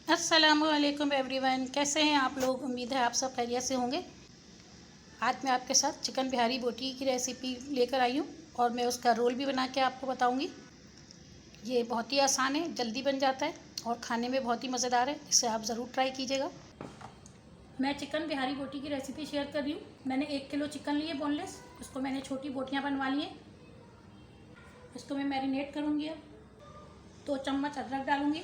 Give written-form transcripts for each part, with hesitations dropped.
अस्सलामुअलैकुम एवरीवन, कैसे हैं आप लोग। उम्मीद है आप सब खैरियत से होंगे। आज मैं आपके साथ चिकन बिहारी बोटी की रेसिपी लेकर आई हूँ और मैं उसका रोल भी बना के आपको बताऊँगी। ये बहुत ही आसान है, जल्दी बन जाता है और खाने में बहुत ही मज़ेदार है। इसे आप ज़रूर ट्राई कीजिएगा। मैं चिकन बिहारी बोटी की रेसिपी शेयर कर रही हूँ। मैंने 1 किलो चिकन लिए बोनलेस, इसको मैंने छोटी बोटियाँ बनवा ली हैं। इसको मैं मैरिनेट करूँगी। अब 2 चम्मच अदरक डालूँगी,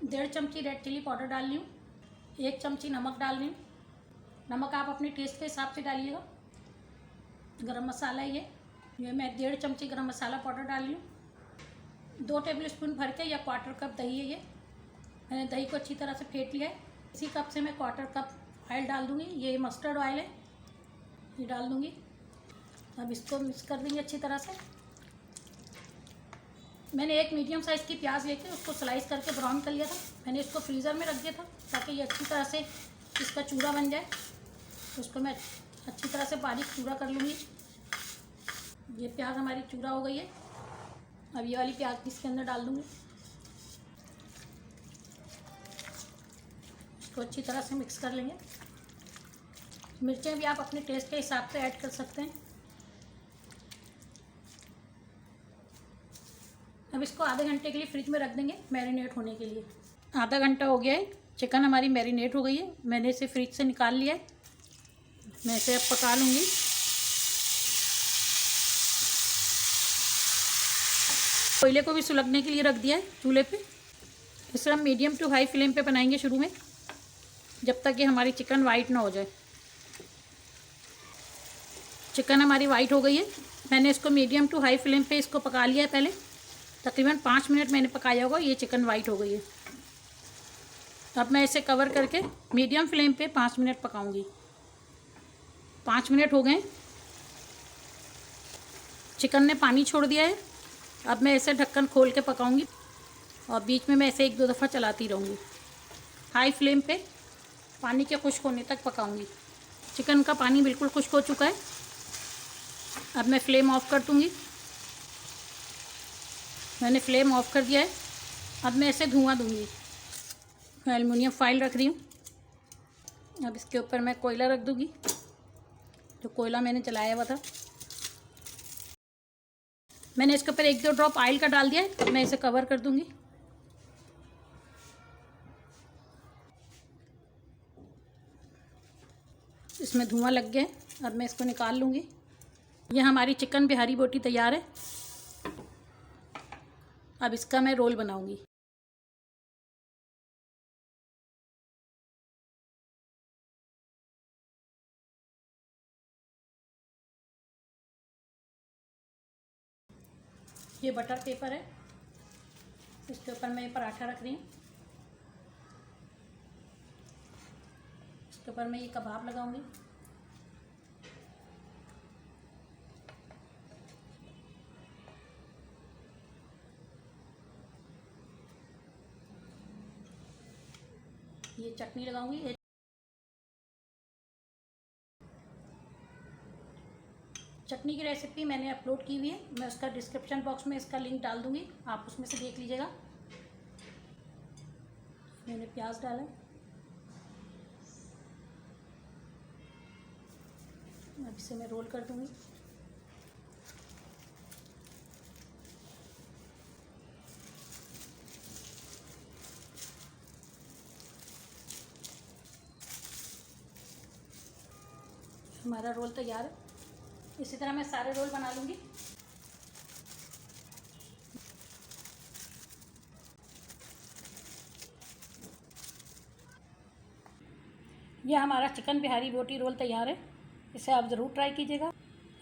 1.5 चमची रेड चिली पाउडर डाल रही हूँ, 1 चमची नमक डाल रही हूँ। नमक आप अपने टेस्ट के हिसाब से डालिएगा। गरम मसाला ये मैं 1.5 चमची गरम मसाला पाउडर डाल रही हूँ। 2 टेबलस्पून भर के या 1/4 कप दही है। ये मैंने दही को अच्छी तरह से फेंट लिया है। इसी कप से मैं 1/4 कप ऑयल डाल दूँगी। ये मस्टर्ड ऑयल है, ये डाल दूँगी। अब इसको मिक्स कर देंगे अच्छी तरह से। मैंने एक मीडियम साइज़ की प्याज लेके उसको स्लाइस करके ब्राउन कर लिया था। मैंने इसको फ्रीज़र में रख दिया था ताकि ये अच्छी तरह से इसका चूरा बन जाए। उसको मैं अच्छी तरह से बारीक चूरा कर लूँगी। ये प्याज हमारी चूरा हो गई है। अब ये वाली प्याज इसके अंदर डाल दूँगी। इसको अच्छी तरह से मिक्स कर लेंगे। मिर्चें भी आप अपने टेस्ट के हिसाब से ऐड कर सकते हैं। अब इसको आधे घंटे के लिए फ्रिज में रख देंगे मैरिनेट होने के लिए। आधा घंटा हो गया है, चिकन हमारी मैरिनेट हो गई है। मैंने इसे फ्रिज से निकाल लिया है। मैं इसे अब पका लूँगी। कोयले को भी सुलगने के लिए रख दिया है चूल्हे पे। इसे हम मीडियम टू हाई फ्लेम पे बनाएंगे शुरू में, जब तक कि हमारी चिकन वाइट ना हो जाए। चिकन हमारी वाइट हो गई है। मैंने इसको मीडियम टू हाई फ्लेम पे इसको पका लिया है। पहले तकरीबन 5 मिनट मैंने पकाया होगा। ये चिकन वाइट हो गई है। अब मैं इसे कवर करके मीडियम फ्लेम पे 5 मिनट पकाऊंगी। 5 मिनट हो गए, चिकन ने पानी छोड़ दिया है। अब मैं इसे ढक्कन खोल के पकाऊंगी और बीच में मैं इसे 1-2 दफ़ा चलाती रहूँगी। हाई फ्लेम पे पानी के खुश्क होने तक पकाऊंगी। चिकन का पानी बिल्कुल खुश्क हो चुका है। अब मैं फ्लेम ऑफ कर दूँगी। मैंने फ्लेम ऑफ कर दिया है। अब मैं इसे धुआं दूँगी। मैं एल्युमिनियम फॉइल रख रही हूँ। अब इसके ऊपर मैं कोयला रख दूँगी, जो कोयला मैंने जलाया हुआ था। मैंने इसके ऊपर 1-2 ड्रॉप ऑयल का डाल दिया है। अब मैं इसे कवर कर दूँगी। इसमें धुआं लग गया है। अब मैं इसको निकाल लूँगी। यह हमारी चिकन बिहारी बोटी तैयार है। अब इसका मैं रोल बनाऊँगी। ये बटर पेपर है, इसके ऊपर मैं ये पराठा रख रही हूँ। इसके ऊपर मैं ये कबाब लगाऊंगी। ये चटनी लगाऊंगी। चटनी की रेसिपी मैंने अपलोड की हुई है। मैं उसका डिस्क्रिप्शन बॉक्स में इसका लिंक डाल दूंगी, आप उसमें से देख लीजिएगा। मैंने प्याज डाला, अब इसे मैं रोल कर दूंगी। हमारा रोल तैयार है। इसी तरह मैं सारे रोल बना लूँगी। यह हमारा चिकन बिहारी बोटी रोल तैयार है। इसे आप ज़रूर ट्राई कीजिएगा।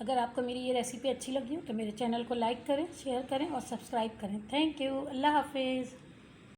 अगर आपको मेरी ये रेसिपी अच्छी लगी हो तो मेरे चैनल को लाइक करें, शेयर करें और सब्सक्राइब करें। Thank you. अल्लाह हाफिज़।